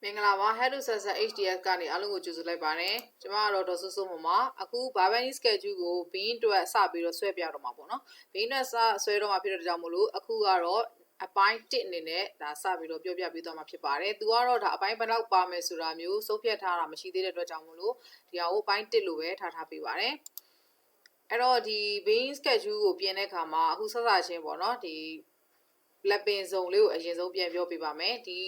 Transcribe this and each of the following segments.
မင်္ဂလာပါ Hello Sasa HDS ကနေအားလုံးကိုကြိုဆိုလိုက်ပါတယ်။ကျွန်မကတော့ဒေါ်စိုးစိုးမမအခု Barbani schedule ကို Bean အတွက်စပြီးတော့ဆွဲပြတော့မှာပေါ့နော်။ Bean နဲ့ဆွဲတော့မှာဖြစ်တဲ့ကြောင့်မလို့အခုကတော့အပိုင်း1အနေနဲ့ဒါစပြီးတော့ပြောပြပေးသွားမှာဖြစ်ပါတယ်။သူကတော့ဒါအပိုင်းဘယ်လောက်ပါမယ်ဆိုတာမျိုးစုပ်ဖြတ်ထားတာမရှိသေးတဲ့အတွက်ကြောင့်မလို့ဒီဟာကိုပိုင်း1လို့ပဲထားပေးပါတယ်။အဲ့တော့ဒီ Bean schedule ကိုပြင်တဲ့အခါမှာအခုစစချင်းပေါ့နော်ဒီလက်ပင်စုံလေးကိုအရင်ဆုံးပြန်ပြောပြပါမယ်ဒီ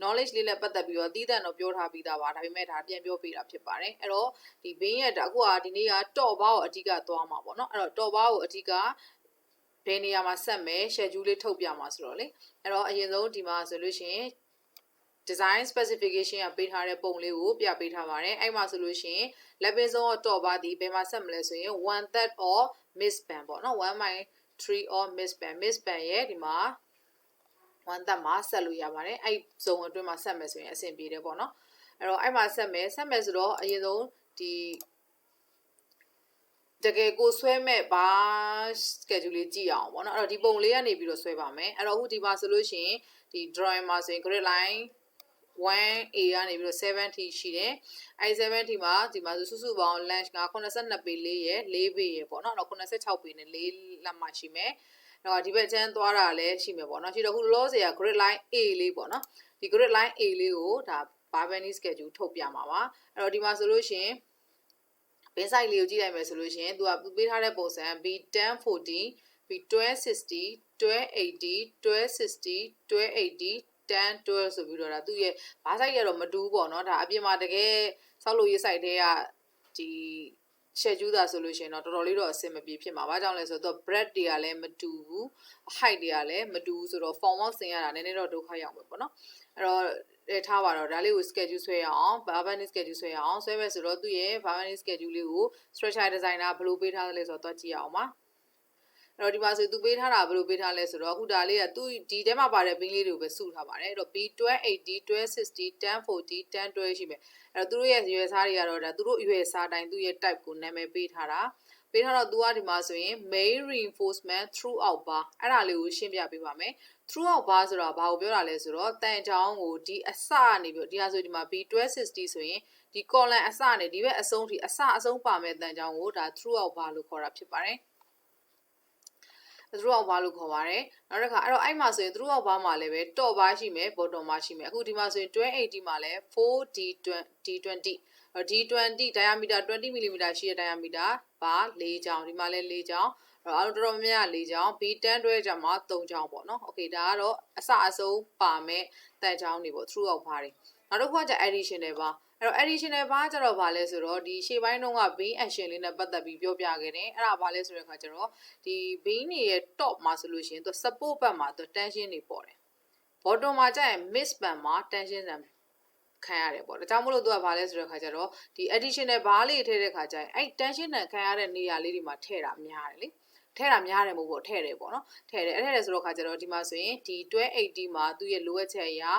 knowledge လေးနဲ့ပတ်သက်ပြီးတော့တည်တံ့တော့ပြောထားပြီးသားပါဒါပေမဲ့ဒါပြန်ပြောပြတာဖြစ်ပါတယ်အဲ့တော့ဒီ Bean ရဲ့အခုကဒီနေ့က top bar ကိုအဓိကသွားမှာပေါ့နော်အဲ့တော့ top bar ကိုအဓိကဘယ်နေရာမှာဆက်မယ် schedule လေးထုတ်ပြမှာဆိုတော့လေအဲ့တော့အရင်ဆုံးဒီမှာဆိုလို့ရှိရင် design specification ကပေးထားတဲ့ပုံလေးကိုပြပေးထားပါတယ်အဲ့မှာဆိုလို့ရှိရင်လက်ပင်စုံတော့ top bar ဒီဘယ်မှာဆက်မလဲဆိုရင် 1/3 or miss band ပေါ့နော် 1/3 or miss band ရဲ့ဒီမှာ1သက်မှာဆက်လို့ရပါတယ်အဲ့ဇုံအတွင်းမှာဆက်မယ်ဆိုရင်အဆင်ပြေတယ်ပေါ့နော်အဲ့တော့အဲ့မှာဆက်မယ်ဆိုတော့အရင်ဆုံးဒီတကယ်ကိုဆွဲမဲ့ဘာ schedule လေးကြည့်အောင်ပေါ့နော်အဲ့တော့ဒီပုံလေးကနေပြီးတော့ဆွဲပါမယ်အဲ့တော့အခုဒီမှာဆိုလို့ရှိရင်ဒီ drawing မှာဆိုရင် grid line 1A ကနေပြီးတော့7 t ရှိတယ်အဲ့7 t မှာဒီမှာစုစုပေါင်း length က82ပေလေးရယ်4ပေရယ်ပေါ့နော်အဲ့တော့86ပေနဲ့4လက်မှရှိမယ်တော့ဒီဘက်ချမ်းသွားတာလည်းရှိမယ်ပေါ့နော်ရှိတော့ခုလောဆယ်က grid line A လေးပေါ့နော်ဒီ grid line A လေးကိုဒါ Barbani schedule ထုတ်ပြမှာပါအဲ့တော့ဒီမှာဆိုလို့ရှိရင်ဘင်းဆိုင်လေးကိုကြည့်လိုက်မယ်ဆိုလို့ရှိရင်သူကပေးထားတဲ့ပုံစံ B1040 B1260 1280 1260 1280 10 12ဆိုပြီးတော့ဒါသူ့ရဲ့ဘားဆိုင်ရတော့မတူဘူးပေါ့နော်ဒါအပြင်မှာတကယ်ဆောက်လို့ရေးဆိုင်တွေကဒီ schedule တာဆိုလို့ရှိရင်တော့တော်တော်လေးတော့အဆင်မပြေဖြစ်မှာဘာကြောင့်လဲဆိုတော့ breadth တွေကလည်းမတူဘူး height တွေကလည်းမတူဘူးဆိုတော့ form ဆင်ရတာနည်းနည်းတော့ဒုက္ခရောက်မယ်ပေါ့နော်အဲ့တော့ထားပါတော့ဒါလေးကို schedule ဆွဲရအောင် Barbani schedule ဆွဲရအောင်ဆွဲမယ်ဆိုတော့သူ့ရဲ့ Barbani schedule လေးကို structure designer ဘယ်လိုပေးထားလဲဆိုတော့တွက်ကြည့်ရအောင်ပါအဲ့တော့ဒီမှာဆိုသူပေးထားတာဘယ်လိုပေးထားလဲဆိုတော့အခုဒါလေးကသူဒီထဲမှာပါတဲ့ bin လေးတွေကိုပဲစုထားပါတယ်အဲ့တော့ B1280 1260 1040 1012ရှိမယ်အဲ့တော့သူတို့ရဲ့ရွယ်စားတွေကတော့ဒါသူတို့ရွယ်စားတိုင်းသူ့ရဲ့ type ကိုနာမည်ပေးထားတာပေးထားတော့သူကဒီမှာဆိုရင် main reinforcement throughout bar အဲ့ဒါလေးကိုရှင်းပြပေးပါမယ် throughout bar ဆိုတာဘာကိုပြောတာလဲဆိုတော့တန်ချောင်းကိုဒီအစကနေပြီးဒီဟာဆိုဒီမှာ B1260 ဆိုရင်ဒီ column အစနဲ့ဒီဘက်အဆုံးထိအဆုံးပါမဲ့တန်ချောင်းကိုဒါ throughout bar လို့ခေါ်တာဖြစ်ပါတယ်throughout bar လို့ခေါ်ပါတယ်နောက်တစ်ခါအဲ့တော့အဲ့မှာဆိုရင် throughout bar မှာလည်းပဲ top bar ရှိမယ် bottom bar ရှိမယ်အခုဒီမှာဆိုရင်1280မှာလည်း 4D20 D20 diameter 20mm ရှိတဲ့ diameter ပါ4ချောင်းဒီမှာလည်း4ချောင်းအားလုံးတော်တော်များများ4ချောင်း B10 တွဲကြမှာ3ချောင်းပေါ့နော်โอเคဒါကတော့အဆုံးပါမယ်တန်ချောင်းတွေပေါ့ throughout bar တွေနောက်တစ်ခုကကျ additional bar အဲ့တော့ additional bar ကျတော့ဘာလဲဆိုတော့ဒီရှေ့ပိုင်းတုန်းက beam action လေးနဲ့ပတ်သက်ပြီးပြောပြခဲ့တယ်အဲ့ဒါဘာလဲဆိုတဲ့အခါကျတော့ဒီ beam တွေရဲ့ top မှာဆိုလို့ရှိရင်သူ support ဘက်မှာသူ tension တွေပေါ်တယ် bottom မှာကျရင် miss ဘက်မှာ tension ခံရတယ်ပေါ့ဒါကြောင့်မလို့သူကဘာလဲဆိုတဲ့အခါကျတော့ဒီ additional bar လေးထည့်တဲ့အခါကျရင်အဲ့ tension နဲ့ခံရတဲ့နေရာလေးတွေမှာထည့်တာများတယ်လေထည့်တာများတယ်မဟုတ်ပေါ့ထည့်တယ်ပေါ့နော်ထည့်တယ်ဆိုတော့ခါကျတော့ဒီမှာဆိုရင်ဒီ1280မှာသူ့ရဲ့လိုအပ်ချက်အရာ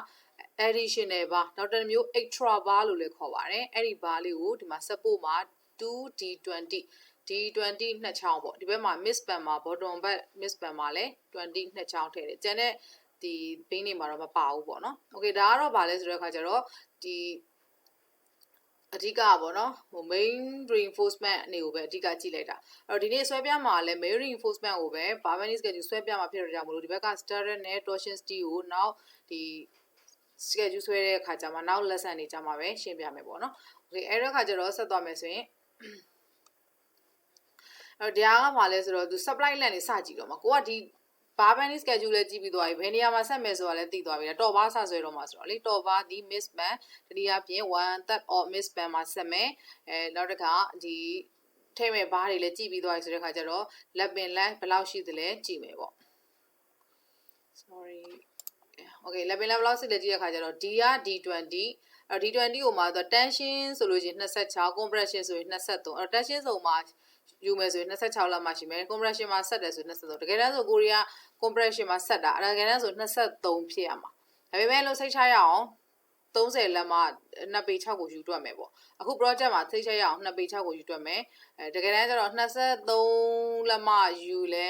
additional bar နောက်တစ်မျိုး extra bar လို့လည်းခေါ်ပါတယ်အဲ့ဒီ bar လေးကိုဒီမှာ support မှာ 2D20 D20 နှစ်ချောင်းပေါ့ဒီဘက်မှာ miss band မှာ bottom ဘက် miss band မှာလည်း20နှစ်ချောင်းထည့်တယ်ကျန်တဲ့ဒီဘင်းတွေမှာတော့မပါဘူးပေါ့နော်โอเคဒါကတော့ဗာလဲဆိုတဲ့အခါကျတော့ဒီအဓိကပေါ့နော်main reinforcement အနေကိုပဲအဓိကကြည့်လိုက်တာအဲ့တော့ဒီနေ့ဆွဲပြမှာလည်း main reinforcement ကိုပဲ Barbani schedule ဆွဲပြမှာဖြစ်တဲ့ကြောင့်မလို့ဒီဘက်က starter နဲ့ torsion steel ကိုနောက်ဒီ schedule ဆွဲတဲ့အခါကျမှနောက် lesson တွေကျမှပဲရှင်းပြမယ်ပေါ့နော်โอเคအဲ့တော့အခါကျတော့ဆက်သွားမယ်ဆိုရင်အဲ့တော့တရားကမှာလဲဆိုတော့သူ supply line နေစကြည့်တော့မှာကိုကဒီ Barbani schedule လည်းကြည့်ပြီးသွားပြီဘယ်နေရာမှာဆက်မယ်ဆိုတာလည်းသိသွားပြီတော့ top bar စဆွဲတော့မှာဆိုတော့လေ top bar ဒီ miss band တတိယပြင် 1/3 or miss band မှာဆက်မယ်နောက်တစ်ခါဒီထဲမဲ့ bar တွေလည်းကြည့်ပြီးသွားပြီဆိုတဲ့ခါကျတော့လက်ပင် length ဘယ်လောက်ရှိသလဲကြည့်မယ်ပေါ့ sorry okay လက်ပင် length ဘယ်လောက်ရှိလဲကြည့်တဲ့ခါကျတော့ D က D20 D20 ကိုမှာတော့ tension ဆိုလို့ရှိရင်26 compression ဆိုရင်23အဲ့တော့ tension ဆိုမှာယူမယ်ဆိုရင်26လောက်မှရှိမယ် compression မှာဆက်တယ်ဆို23တကယ်တမ်းဆိုကိုရီးယား compression မှာဆက်တာအဲ့ဒါတကယ်တမ်းဆို23ဖြစ်ရမှာဒါပေမဲ့လို့စိတ်ချရအောင် 30လက်မှ2ပေ6ကိုယူတွက်မယ်ပေါ့အခု project မှာသိချက်ရအောင်2ပေ6ကိုယူတွက်မယ်တကယ်တမ်းကျတော့23လက်မှယူလ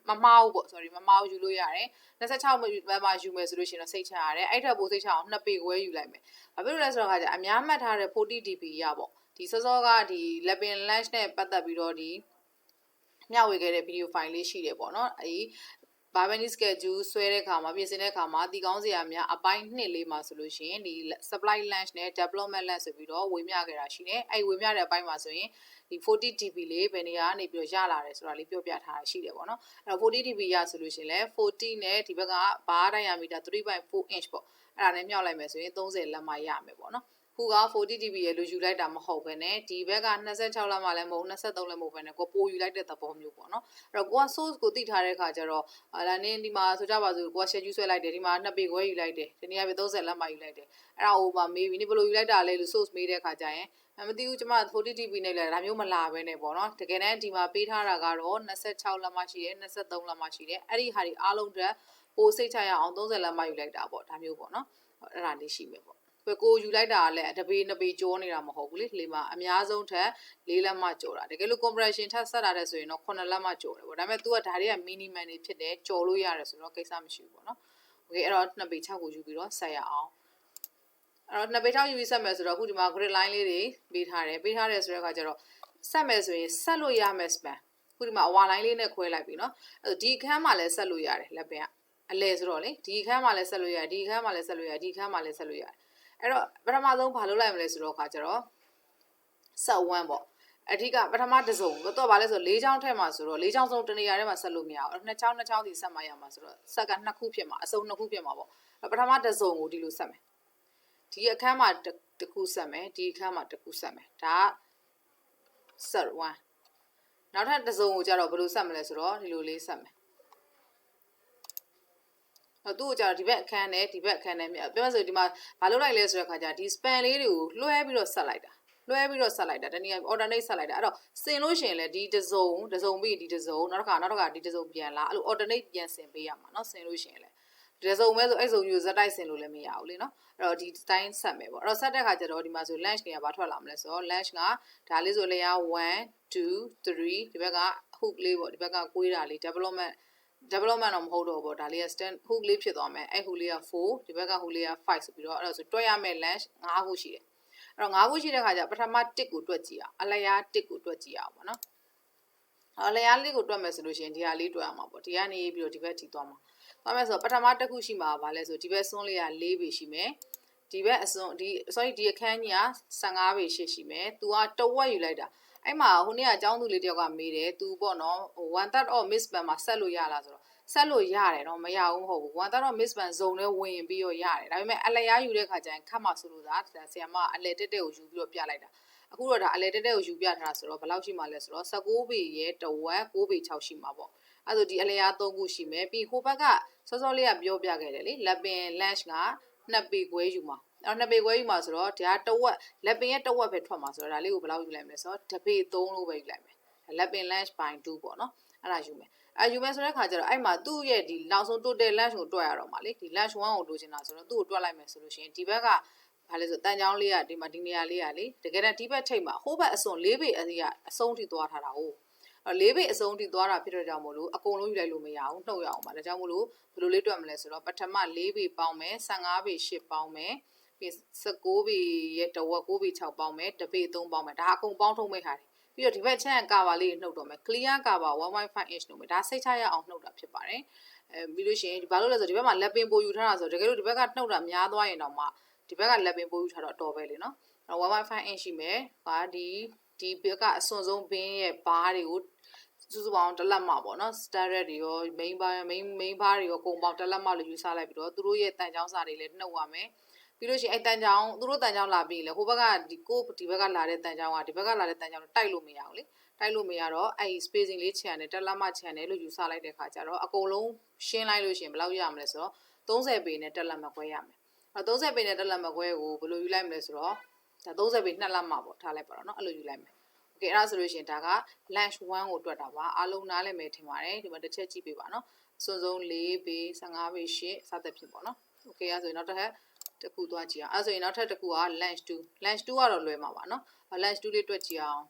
ဲမမှားဘူးပေါ့ sorry မမှားဘူးယူလို့ရတယ်26လက်မှယူမယ်ဆိုလို့ရှိရင်တော့စိတ်ချရတယ်အဲ့ထက်ပိုစိတ်ချအောင်2ပေခွဲယူလိုက်မယ်ဘာဖြစ်လို့လဲဆိုတော့ခါကျအများမှတ်ထားတဲ့ 40dp ရပေါ့ဒီစောစောကဒီ Lapin Lunch နဲ့ပတ်သက်ပြီးတော့ဒီမျှဝေခဲ့တဲ့ video file လေးရှိတယ်ပေါ့နော်အဲဒီ Barbani schedule ဆွဲတဲ့အခါမှာပြင်ဆင်တဲ့အခါမှာဒီကောင်းစရာများအပိုင်း2လေးမှာဆိုလို့ရှိရင်ဒီ supply lunch နဲ့ development lunch ဆိုပြီးတော့ဝေမျှခဲ့တာရှိတယ်အဲဒီဝေမျှတဲ့အပိုင်းမှာဆိုရင်ဒီ 40dp လေးဘယ်နေရာကနေပြီးတော့ရလာတယ်ဆိုတာလေးပြောပြထားတာရှိတယ်ပေါ့နော်အဲ့တော့ 40dp ရဆိုလို့ရှိရင်လည်း40နဲ့ဒီဘက်ကဘား diameter 3.4 inch ပေါ့အဲ့ဒါနဲ့မြောက်လိုက်မယ်ဆိုရင်30လက်မှရမယ်ပေါ့နော်ခုက 40dp ရဲ့လို့ယူလိုက်တာမဟုတ်ဘဲနဲ့ဒီဘက်က26လက်မှလည်းမဟုတ်23လည်းမဟုတ်ဘဲနဲ့ကိုပိုယူလိုက်တဲ့သဘောမျိုးပေါ့နော်အဲ့တော့ကိုက source ကိုသိထားတဲ့အခါကျတော့ဒါနင်းဒီမှာဆိုကြပါစို့ကိုက schedule ဆွဲလိုက်တယ်ဒီမှာ2ပေခွဲယူလိုက်တယ်ဒီနေ့ကပဲ30လက်မှယူလိုက်တယ်အဲ့ဒါဟိုမှာမေးပြီးနေဘယ်လိုယူလိုက်တာလဲလို့ source မေးတဲ့အခါကျရင်မသိဘူးကျမ 40dp နဲ့လည်းဒါမျိုးမလာဘဲနဲ့ပေါ့နော်တကယ်တမ်းဒီမှာပေးထားတာကတော့26လက်မှရှိတယ်23လက်မှရှိတယ်အဲ့ဒီဟာဒီအားလုံးအတွက်ပိုစိတ်ချရအောင်30လက်မှယူလိုက်တာပေါ့ဒါမျိုးပေါ့နော်အဲ့ဒါလေးရှိမယ်ပေါ့ကိုယူလိုက်တာကလည်းတပေ2ပေကျော်နေတာမဟုတ်ဘူးလေလေမှာအများဆုံးထက်4လက်မှကျော်တာတကယ်လို့ compression ထပ်ဆက်တာတဲ့ဆိုရင်တော့9လက်မှကျော်တယ်ပေါ့ဒါပေမဲ့ तू ကဒါတွေက minimum တွေဖြစ်တယ်ကျော်လို့ရတယ်ဆိုတော့ကိစ္စမရှိဘူးပေါ့နော်โอเคအဲ့တော့2ပေ6ကိုယူပြီးတော့ဆက်ရအောင်အဲ့တော့2ပေ6ယူပြီးဆက်မယ်ဆိုတော့အခုဒီမှာ grid line လေးတွေပေးထားတယ်ဆိုတဲ့အခါကျတော့ဆက်မယ်ဆိုရင်ဆက်လို့ရမယ် span အခုဒီမှာအဝါ line လေးနဲ့ခွဲလိုက်ပြီနော်အဲ့ဒီအခန်းမှာလည်းဆက်လို့ရတယ်လက်ပင်ကအလဲဆိုတော့လေဒီအခန်းမှာလည်းဆက်လို့ရတယ်ဒီအခန်းမှာလည်းဆက်လို့ရတယ်ဒီအခန်းမှာလည်းဆက်လို့ရတယ်အဲ့တော့ပထမဆုံးဘာလုပ်လိုက်မလဲဆိုတော့ခါကျတော့set 1ပေါ့အဓိကပထမတစ်စုံတော့ဗာလဲဆို4ချောင်းထက်မှာဆိုတော့4ချောင်းစုံတနေရာထဲမှာဆက်လို့မရအောင်2ချောင်းစီဆက်မှရမှာဆိုတော့ဆက်က2ခုဖြစ်မှာအစုံ2ခုဖြစ်မှာပေါ့ပထမတစ်စုံကိုဒီလိုဆက်မယ်ဒီအခန်းမှာတစ်ခုဆက်မယ်ဒီအခန်းမှာတစ်ခုဆက်မယ်ဒါက set 1နောက်ထပ်တစ်စုံကိုကြတော့ဘယ်လိုဆက်မလဲဆိုတော့ဒီလိုလေးဆက်မယ်သူ့ကိုကြာဒီဘက်အခန်းနဲ့ဒီဘက်အခန်းနဲ့ပြောဆိုဒီမှာမလုပ်လိုက်လဲဆိုတဲ့ခါကျဒီ span လေးတွေကိုလွှဲပြီးတော့ဆက်လိုက်တာတနည်း alternate ဆက်လိုက်တာအဲ့တော့စင်လို့ရှိရင်လည်းဒီတစ်စုံပြီးဒီတစ်စုံနောက်တစ်ခါဒီတစ်စုံပြန်လာအဲ့လို alternate ပြန်ဆင်ပေးရမှာเนาะဆင်လို့ရှိရင်လည်းဒီတစ်စုံပဲဆိုအဲ့စုံမျိုးဇက်တိုက်ဆင်လို့လည်းမရဘူးလေเนาะအဲ့တော့ဒီ time ဆက်မယ်ပေါ့အဲ့တော့ဆက်တဲ့ခါကျတော့ဒီမှာဆို lunch တွေကဘာထွက်လာမလဲဆိုတော့ lunch ကဒါလေးဆိုလည်း1 2 3ဒီဘက်က hook လေးပေါ့ဒီဘက်ကကွေးတာလေး development တော့မဟုတ်တော့ဘူးဒါလေးက stand hook လေးဖြစ်သွားမယ်အဲ့ hook လေးက4ဒီဘက်က hook လေးက5ဆိုပြီးတော့အဲ့ဒါဆိုတွက်ရမယ့် lunch 5ခုရှိတယ်အဲ့တော့5ခုရှိတဲ့ခါကျပထမ1ကိုတွက်ကြည့်အောင်အလျား1ကိုတွက်ကြည့်အောင်ပေါ့နော်အလျားလေးကိုတွက်မယ်ဆိုလို့ရှိရင်ဒီဟာလေးတွက်ရမှာပေါ့ဒီကနေပြီးတော့ဒီဘက်ထိသွားမှာဆိုတော့ပထမတစ်ခုရှိမှာဗာလဲဆိုဒီဘက်စွန်းလေးက4ပေရှိမယ်ဒီဘက်အစွန်းဒီအခန်းကြီးက15ပေရှိမယ်သူကတဝက်ယူလိုက်တာအဲ့မှာဟိုနေ့ကအကြောင်းသူလေးတယောက်ကမေးတယ်သူပေါ့နော်1/3 of miss span မှာဆက်လို့ရလားဆိုတော့ဆက်လို့ရတယ်တော့မရဘူးမဟုတ်ဘူး1/3 of miss span ဇုံနဲ့ဝင်ပြီးတော့ရတယ်ဒါပေမဲ့အလျားယူတဲ့ခါကျရင်ခတ်မှဆိုလို့သာဆရာမအလဲတက်ကိုယူပြီးတော့ပြလိုက်တာအခုတော့ဒါအလဲတက်ကိုယူပြထားတာဆိုတော့ဘယ်လောက်ရှိမှလဲဆိုတော့19ပေရဲ့တဝက်9ပေ6ရှိမှာပေါ့အဲ့ဆိုဒီအလျား3ခုရှိမယ်ပြီးဟိုဘက်ကစောစောလေးကပြောပြခဲ့တယ်လေလက်ပင် lunch က2ပေခွဲယူမှာအဲ့2ပေခွဲယူမှာဆိုတော့ဒါတဝက်လက်ပင်ရဲ့တဝက်ပဲထွက်မှာဆိုတော့ဒါလေးကိုဘယ်လောက်ယူလိုက်မလဲဆိုတော့1ပေ3လို့ပဲယူလိုက်မယ်လက်ပင် lunch by 2ပေါ့နော်အဲ့ဒါယူမယ်ယူမယ်ဆိုတဲ့ခါကျတော့အဲ့မှာသူ့ရဲ့ဒီနောက်ဆုံး total lunch ကိုတွက်ရတော့မှာလေဒီ lunch 1ကိုလိုချင်တာဆိုတော့သူ့ကိုတွက်လိုက်မယ်ဆိုလို့ရှိရင်ဒီဘက်ကဘာလဲဆိုတန်ချောင်းလေးကဒီမှာဒီနေရာလေးကလေတကယ်တော့ဒီဘက်ထိပ်မှာဟိုဘက်အစွန်4ပေအစီကအဆုံးထိသွားထားတာဟုတ်4ပေအစုံထိသွားတာဖြစ်တဲ့ကြောင့်မို့လို့အကုန်လုံးယူလိုက်လို့မရဘူးနှုတ်ရအောင်ပါဒါကြောင့်မို့လို့ဘယ်လိုလေးတွက်မလဲဆိုတော့ပထမ4ပေပေါင်းမယ်15ပေ8ပေါင်းမယ်ပြီး19ပေရဲ့တဝက်9ပေ6ပေါင်းမယ်1ပေ3ပေါင်းမယ်ဒါအကုန်ပေါင်းထုံးမဲ့ဟာတွေပြီးတော့ဒီဘက်ချမ်းကာဗာလေးနှုတ်တော့မယ် clear cover 1.5 inch နှုတ်မယ်ဒါစိတ်ချရအောင်နှုတ်တာဖြစ်ပါတယ်ပြီးလို့ရှိရင်ဘာလို့လဲဆိုဒီဘက်မှာလက်ပင်ပိုယူထားတာဆိုတကယ်လို့ဒီဘက်ကနှုတ်တာများသွားရင်တော့မှဒီဘက်ကလက်ပင်ပိုယူထားတော့တော်ပဲလေနော်1.5 inch ရှိမယ်ဟာဒီဘက်ကအစွန်ဆုံးဘင်းရဲ့ဘားတွေကိုစုစုပေါင်းတစ်လက်မှပေါ့နော် starret တွေရော main bar တွေရောကုန်ပေါင်းတစ်လက်မှလို့ယူဆလိုက်ပြီးတော့သူတို့ရဲ့တန်ချောင်းစာတွေလည်းနှုတ်ရမယ်ပြီးလို့ရှိရင်အဲ့တန်ချောင်းသူတို့တန်ချောင်းလာပြီးလေဟိုဘက်ကဒီဘက်ကလာတဲ့တန်ချောင်းကဒီဘက်ကလာတဲ့တန်ချောင်းတိုက်လို့မရဘူးလေတိုက်လို့မရတော့အဲ့ spacing လေးချန်တယ်တစ်လက်မှချန်တယ်လို့ယူဆလိုက်တဲ့ခါကျတော့အကုန်လုံးရှင်းလိုက်လို့ရှိရင်ဘယ်လောက်ရမလဲဆိုတော့30ပေနဲ့တစ်လက်မှခွဲရမယ်အဲ့30ပေနဲ့တစ်လက်မှခွဲကိုဘယ်လိုယူလိုက်မလဲဆိုတော့ဒါ30ပေ2လက်မှပေါ့ထားလိုက်ပါတော့နော်အဲ့လိုယူလိုက်မယ်โอเคအဲ့ဒါဆိုလို့ရှိရင်ဒါက lunch 1ကိုတွက်တာပါအားလုံးနားလည်မယ်ထင်ပါတယ်ဒီမှာတစ်ချက်ကြည့်ပေးပါနော်အစွန်းဆုံး4ပေ15ပေ8စသဖြင့်ပေါ့နော်โอเคအဲ့ဆိုရင်နောက်တစ်ခါ တခုသွားကြည့်အောင်အဲ့ဆိုရင်နောက်ထပ်တစ်ခုက lunch 2 lunch 2ကတော့လွယ်မှာပါเนาะ lunch 2လေးတွက်ကြည့်အောင်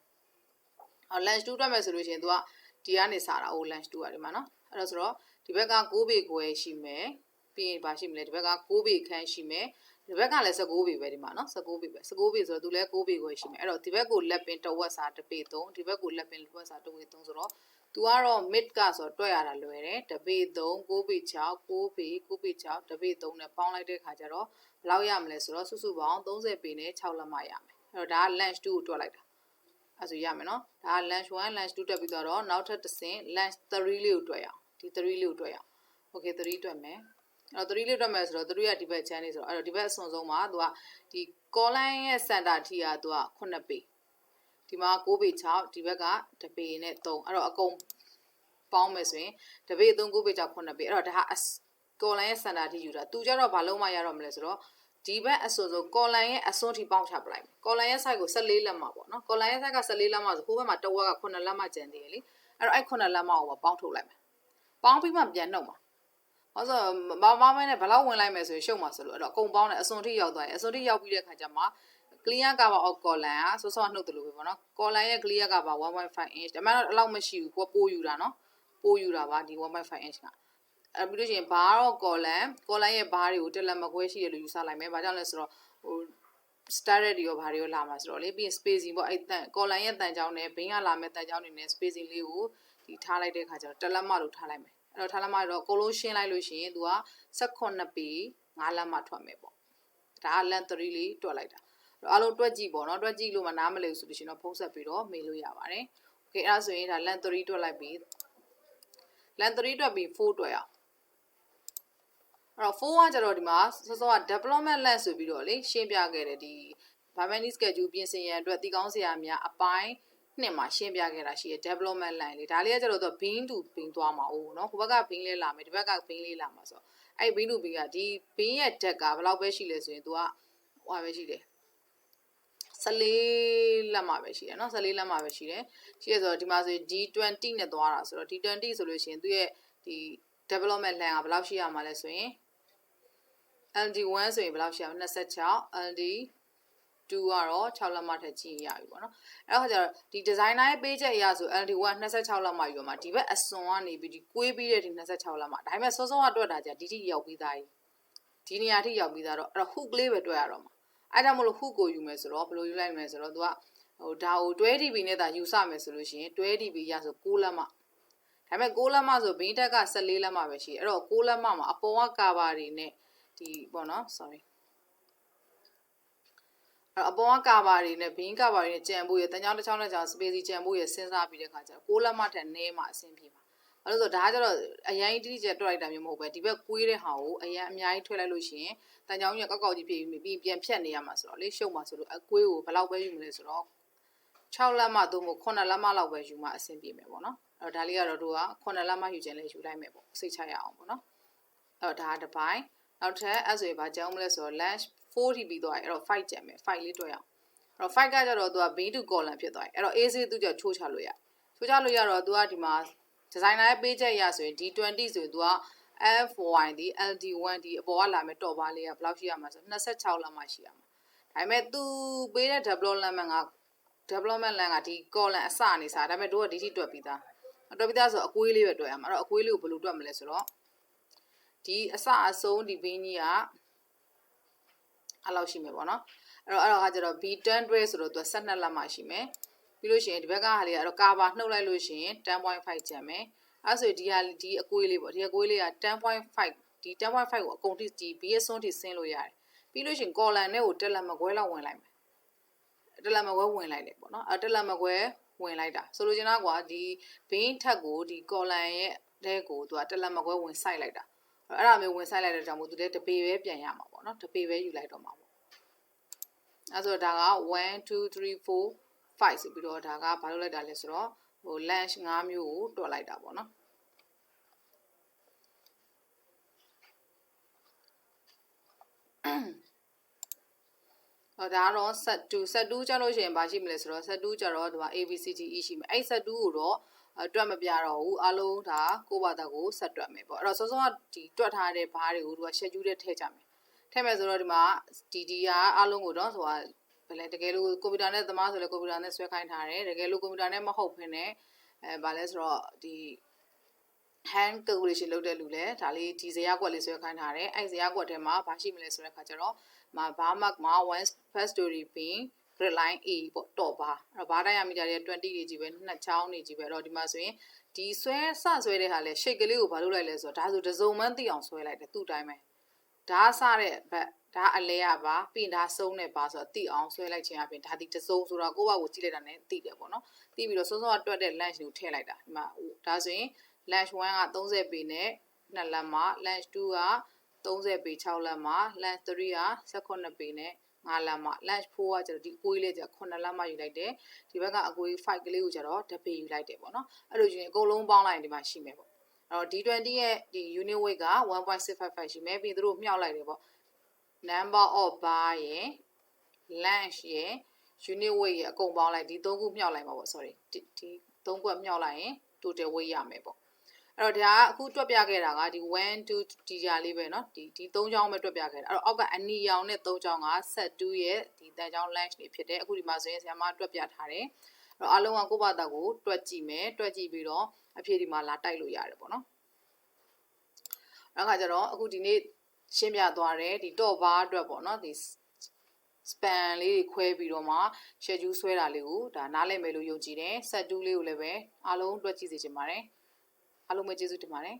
lunch 2တွက်မယ်ဆိုလို့ရှိရင် तू ကဒီကနေစားတာဟို lunch 2ရတယ်မှာเนาะအဲ့တော့ဆိုတော့ဒီဘက်က6ပေခွဲရှိမယ်ပြီးရင်ဘာရှိမလဲဒီဘက်က6ပေခန့်ရှိမယ်ဒီဘက်ကလည်း19ပေပဲဒီမှာเนาะ19ပေပဲ19ပေဆိုတော့ तू လည်း6ပေခွဲရှိမယ်အဲ့တော့ဒီဘက်ကိုလက်ပင်တစ်ဝက်စာတစ်ပေ3ဒီဘက်ကိုလက်ပင်တစ်ဝက်စာတစ်ပေ3ဆိုတော့ तू ကတော့ mid ကဆိုတော့တွက်ရတာလွယ်တယ်တစ်ပေ3 6ပေ6 6ပေ9ပေ6တစ်ပေ3နဲ့ပေါင်းလိုက်တဲ့ခါကျတော့ဘယ်လောက်ရမလဲဆိုတော့စုစုပေါင်း30ပေနဲ့6လက်မရမယ်အဲ့တော့ဒါက lunch 2ကိုတွက်လိုက်တာအဲ့ဆိုရမယ်နော်ဒါက lunch 1 lunch 2တက်ပြီးတော့နောက်ထပ်တစ်ဆင့် lunch 3လေးကိုတွက်ရအောင်ဒီ3လေးကိုတွက်ရအောင် okay 3တွက်မယ်အဲ့တော့3လေးတွက်မယ်ဆိုတော့3ကဒီဘက်ချမ်းနေဆိုတော့အဲ့တော့ဒီဘက်အစွန်ဆုံးမှာ तू ကဒီ column ရဲ့ center ထိက तू က9ပေဒီမှာ9ပေ6ဒီဘက်က1ပေနဲ့3အဲ့တော့အကုန်ပေါင်းမယ်ဆိုရင်1ပေ3 9ပေ6 9ပေအဲ့တော့ဒါက column ရဲ့ center ထိယူတာ तू ကြတော့ဘာလုံးမရတော့မလဲဆိုတော့ဒီဘက်အစွန်ဆုံး column ရဲ့အစွန်ထိပေါင်းချပလိုက်မယ် column ရဲ့ side ကို14လက်မပေါ့နော် column ရဲ့ side က14လက်မဆိုဟိုဘက်မှာတစ်ဝက်က9လက်မကျန်သေးတယ်လေအဲ့တော့အဲ့9လက်မကိုပေါင်းထုတ်လိုက်မယ်ပေါင်းပြီးမှပြန်နှုတ်မှာဟုတ်ဆိုမမဲနဲ့ဘယ်လောက်ဝင်လိုက်မယ်ဆိုရင်ရှုံမှာဆိုလို့အဲ့တော့အကုန်ပေါင်းတယ်အစွန်ထိရောက်သွားရင်အစွန်ထိရောက်ပြီးတဲ့ခါကျမှ clear cover of column ကစောစောနှုတ်တယ်လို့ပဲပေါ့နော် column ရဲ့ clear cover 1.5 inch ဒါမှတော့အဲ့လောက်မရှိဘူးကိုပိုးယူတာနော်ပိုးယူတာပါဒီ 1.5 inch ကအဲ့ပြီးလို့ရှိရင်ဘာတော့ column ရဲ့ဘားတွေကိုတက်လက်မကွဲရှိတယ်လို့ယူဆလိုက်မယ်ဘာကြောင့်လဲဆိုတော့ဟို started တွေရောဘာတွေရောလာမှာဆိုတော့လေပြီးရင် spacing ပေါ့အဲ့ column ရဲ့တန်ကြောင်းနဲ့ဘင်းကလာမဲ့တန်ကြောင်းတွေနဲ့ spacing လေးကိုဒီထားလိုက်တဲ့ခါကျတော့တက်လက်မလို့ထားလိုက်မယ်အဲ့တော့ထားလက်မတော့အကုန်လုံးရှင်းလိုက်လို့ရှိရင် तू က18ပေ9လက်မထွက်မယ်ပေါ့ဒါက length 3လေးတွက်လိုက်တာအားလုံးတွက်ကြည့်ပေါ့နော်တွက်ကြည့်လို့မနားမလည်ဘူးဆိုလို့ရှိရင်တော့ဖုံးဆက်ပြီးတော့မေးလို့ရပါတယ် okay အဲ့ဒါဆိုရင်ဒါ length 3တွက်လိုက်ပြီး length 3တွက်ပြီး4တွက်ရအောင်အဲ့တော့4ကကျတော့ဒီမှာစောစောက development length ဆိုပြီးတော့လေရှင်းပြခဲ့တယ်ဒီ Bimini schedule ပြင်ဆင်ရန်အတွက်တည်ကောင်းစရာများအပိုင်းနှစ်မှာရှင်းပြခဲ့တာရှိရ development line လေဒါလေးကကျတော့ bean to bean သွားမှာဟုတ်နော်ဟိုဘက်က bean လေးလာမယ်ဒီဘက်က bean လေးလာမှာဆိုတော့အဲ့ bean to bean ကဒီ bean ရဲ့ depth ကဘယ်လောက်ပဲရှိလဲဆိုရင် तू ကဟိုပဲရှိတယ်14လက်မှာပဲရှိတယ်เนาะ14လက်မှာပဲရှိတယ်ရှိရဆိုတော့ဒီမှာဆိုရင် D20 နဲ့သွားတာဆိုတော့ D20 ဆိုလို့ရှိရင်သူ့ရဲ့ဒီ development line ကဘယ်လောက်ရှိရမှာလဲဆိုရင် LD1 ဆိုရင်ဘယ်လောက်ရှိရမလဲ26 LD2 ကတော့6လက်မထက်ကြီးရပြီပေါ့နော်အဲ့တော့ကျတော့ဒီ designer ရဲ့ page အရာဆို LD1 26လက်မယူရမှာဒီဘက်အစွန်ကနေပြီးဒီကွေးပြီးတဲ့ဒီ26လက်မဒါပေမဲ့စောစောကတွက်တာじゃဒီထိရောက်ပြီးသားဒီနေရာထိရောက်ပြီးသားတော့အဲ့တော့ hook လေးပဲတွက်ရတော့မှာအဲ့ဒါမို့လို့ hook ကိုယူမယ်ဆိုတော့ဘယ်လိုယူလိုက်မလဲဆိုတော့ तू ကဟိုဒါကို 12dB နဲ့သာယူဆမယ်ဆိုလို့ရှိရင် 12dB ရဆို6လက်မဒါပေမဲ့6လက်မဆိုဘင်းတက်က14လက်မပဲရှိတယ်အဲ့တော့6လက်မမှာအပေါ်ကကာဘာတွေနဲ့ဒီပေါ့နော် sorry အဲ့အပေါ်ကကာဘာတွေနဲ့ဘင်းကာဘာတွေနဲ့ကြံဖို့ရတန်ချောင်းတစ်ချောင်းနဲ့ချောင်း space ကြံဖို့ရစဉ်းစားပြီးတဲ့ခါကျတော့6လက်မထက်နည်းမှအဆင်ပြေပါအဲ့လို့ဆိုဒါကကျတော့အရင်တိတိကျတွက်လိုက်တာမျိုးမဟုတ်ပဲဒီဘက်ကွေးတဲ့ဟာကိုအရင်အများကြီးထွက်လိုက်လို့ရှိရင်တန်ချောင်းကြီးကောက်ကောက်ကြီးဖြစ်ပြီးပြန်ဖြတ်နေရမှာဆိုတော့လေရှုပ်မှာဆိုလို့အကွေးကိုဘယ်လောက်ပဲယူမလဲဆိုတော့6လက်မသို့မဟုတ်9လက်မလောက်ပဲယူမှအဆင်ပြေမယ်ပေါ့နော်အဲ့တော့ဒါလေးကတော့တို့က9လက်မယူခြင်းလေးယူလိုက်မယ်ပေါ့စိတ်ချရအောင်ပေါ့နော်အဲ့တော့ဒါကတစ်ပိုင်းနောက်ထပ်အဲ့ဆိုရင်ဗာကြောင်းမလဲဆိုတော့ lunch 40ပြီးသွားရင်အဲ့တော့5ကျန်မယ်5လေးတွက်ရအောင်အဲ့တော့5ကကျတော့သူက B to column ဖြစ်သွားရင်အဲ့တော့ AC သူကချိုးချလို့ရချိုးချလို့ရတော့သူကဒီမှာ designer ရဲ့ page ရဆိုရင် D20 ဆိုရင်သူက FY ဒီ LD1 ဒီအပေါ်ကလာမယ်တော့ပါလေးကဘယ်လောက်ရှိရမှာဆို26လက်မှရှိရမှာဒါပေမဲ့သူပေးတဲ့ development line ကဒီ column အစနေစားဒါပေမဲ့တို့ကဒီထိတွက်ပြီးသားတွက်ပြီးသားဆိုအကွေးလေးပဲတွက်ရမှာအဲ့တော့အကွေးလေးကိုဘယ်လိုတွက်မလဲဆိုတော့ဒီအစအဆုံးဒီဘင်းကြီးကအဲ့လောက်ရှိမယ်ပေါ့နော်အဲ့တော့ကကျတော့ B10 တွဲဆိုတော့သူက12လက်မှရှိမယ်ပြီးလို့ရှိရင်ဒီဘက်ကဟာလေးကတော့ကာဘာနှုတ်လိုက်လို့ရှိရင် 10.5 ကျန်မယ်အဲ့ဆိုဒီဟာဒီအကွေးလေးပေါ့ဒီအကွေးလေးက 10.5 ဒီ 10.5 ကိုအကုန်ထိဒီ B ရဲ့စွန်းထိဆင်းလို့ရတယ်ပြီးလို့ရှိရင် column နဲ့ကိုတက်လက်မကွဲလောက်ဝင်လိုက်မယ်တက်လက်မကွဲဝင်လိုက်တယ်ပေါ့နော်အဲ့တက်လက်မကွဲဝင်လိုက်တာဆိုလိုချင်တာကွာဒီဘင်းထက်ကိုဒီ column ရဲ့တဲကိုသူကတက်လက်မကွဲဝင်ဆိုင်လိုက်တာအဲ့ဒါမျိုးဝင်ဆိုင်လိုက်တဲ့ကြောင့်မို့သူလည်းတပေပဲပြန်ရမှာပေါ့နော်တပေပဲယူလိုက်တော့မှာပေါ့အဲ့ဆိုဒါက1 2 3 4 5ဆိုပြီးတော့ဒါကဘာလို့လိုက်တာလဲဆိုတော့ဟို lunch 5မျိုးကိုတွက်လိုက်တာပေါ့နော်ဒါကတော့ set 2ကျလို့ရှိရင်ဘာရှိမလဲဆိုတော့ set 2ကျတော့ဒီမှာ ABCDE ရှိမယ်အဲ့ set 2ကိုတော့တွက်မပြတော့ဘူးအားလုံးဒါကိုယ့်ဘာသာကိုဆက်တွက်မယ်ပေါ့အဲ့တော့စောစောကဒီတွက်ထားတဲ့ဘားတွေကိုသူက schedule ထဲထည့်ကြမယ် ထည့်မယ်ဆိုတော့ဒီမှာဒီအားလုံးကိုတော့ဆိုတာဘယ်လဲတကယ်လို့ကွန်ပျူတာနဲ့သမားဆိုလဲကွန်ပျူတာနဲ့ဆွဲခိုင်းထားတယ်တကယ်လို့ကွန်ပျူတာနဲ့မဟုတ်ဘဲနဲ့ဘာလဲဆိုတော့ဒီ hand calculation လုပ်တဲ့လူလဲဒါလေးဒီဇယားကွက်လေးဆွဲခိုင်းထားတယ်အဲ့ဇယားကွက်ထဲမှာဘာရှိမလဲဆိုတဲ့ခါကျတော့ဘာ mark မှာ one first story ပင် grid line A ပေါ့တော့ဘာအဲ့တော့ဘာတိုင်းရမိတာတွေ20တွေကြီးပဲနှစ်ချောင်းတွေကြီးပဲအဲ့တော့ဒီမှာဆိုရင်ဒီဆွဲတဲ့ဟာလဲ shape ကလေးကိုဘာလုပ်လိုက်လဲဆိုတော့ဒါဆိုတစုံမှန်းသိအောင်ဆွဲလိုက်တယ်သူ့တိုင်းပဲဒါစတဲ့ဘက်ဒါအလဲရပါပြီးရင်ဒါဆုံးတဲ့ပါဆိုတော့သိအောင်ဆွဲလိုက်ခြင်းအပြင်ဒါဒီတစုံဆိုတော့ကိုယ့်ဘာကိုကြည့်လိုက်တာနဲ့သိတယ်ပေါ့နော်သိပြီးတော့စုံတွက်တဲ့ lunch ကိုထည့်လိုက်တာဒီမှာဒါဆိုရင်lunch 1က30ပေနဲ့2လက်မှာ lunch 2က30ပေ6လက်မှာ lunch 3က18ပေနဲ့5လက်မှာ lunch 4ကကျတော့ဒီအကွေးလေးကျ9လက်မှာယူလိုက်တယ်ဒီဘက်ကအကွေး5ကလေးကိုကျတော့1ပေယူလိုက်တယ်ပေါ့နော်အဲ့လိုယူရင်အကုန်လုံးပေါင်းလိုက်ရင်ဒီမှာရှိမယ်ပေါ့အဲ့တော့ D20 ရဲ့ဒီ unit weight က 1.655 ရှိမယ်ပြီးသူတို့မြှောက်လိုက်တယ်ပေါ့ number of bar ရယ် lunch ရယ် unit weight ရယ်အကုန်ပေါင်းလိုက်ဒီ3ခုမြှောက်လိုက်မှာပေါ့ sorry ဒီ3ခုမြှောက်လိုက်ရင် total weight ရမယ်ပေါ့အဲ့တော့ဒါကအခုတွက်ပြခဲ့တာကဒီ1 2ဒီကြာလေးပဲเนาะဒီ3ချောင်းပဲတွက်ပြခဲ့တာအဲ့တော့အောက်ကအနီရောင်နဲ့3ချောင်းက set 2ရဲ့ဒီတန်ချောင်း lunch တွေဖြစ်တယ်အခုဒီမှာဆိုရင်ဆရာမတွက်ပြထားတယ်အဲ့တော့အားလုံးကကိုယ့်ဘာသာကိုတွက်ကြည့်မယ်တွက်ကြည့်ပြီးတော့အဖြေဒီမှာလာတိုက်လို့ရတယ်ပေါ့နော်အဲ့ခါကျတော့အခုဒီနေ့ရှင်းပြသွားတယ်ဒီ top bar အတွက်ပေါ့နော်ဒီ span လေးတွေခွဲပြီးတော့မှ schedule ဆွဲတာလေးကိုဒါနားလည်မယ်လို့ယုံကြည်တယ် set 2လေးကိုလည်းပဲအားလုံးတွက်ကြည့်စေချင်ပါတယ်အားလုံးပဲကျေးဇူးတင်ပါတယ်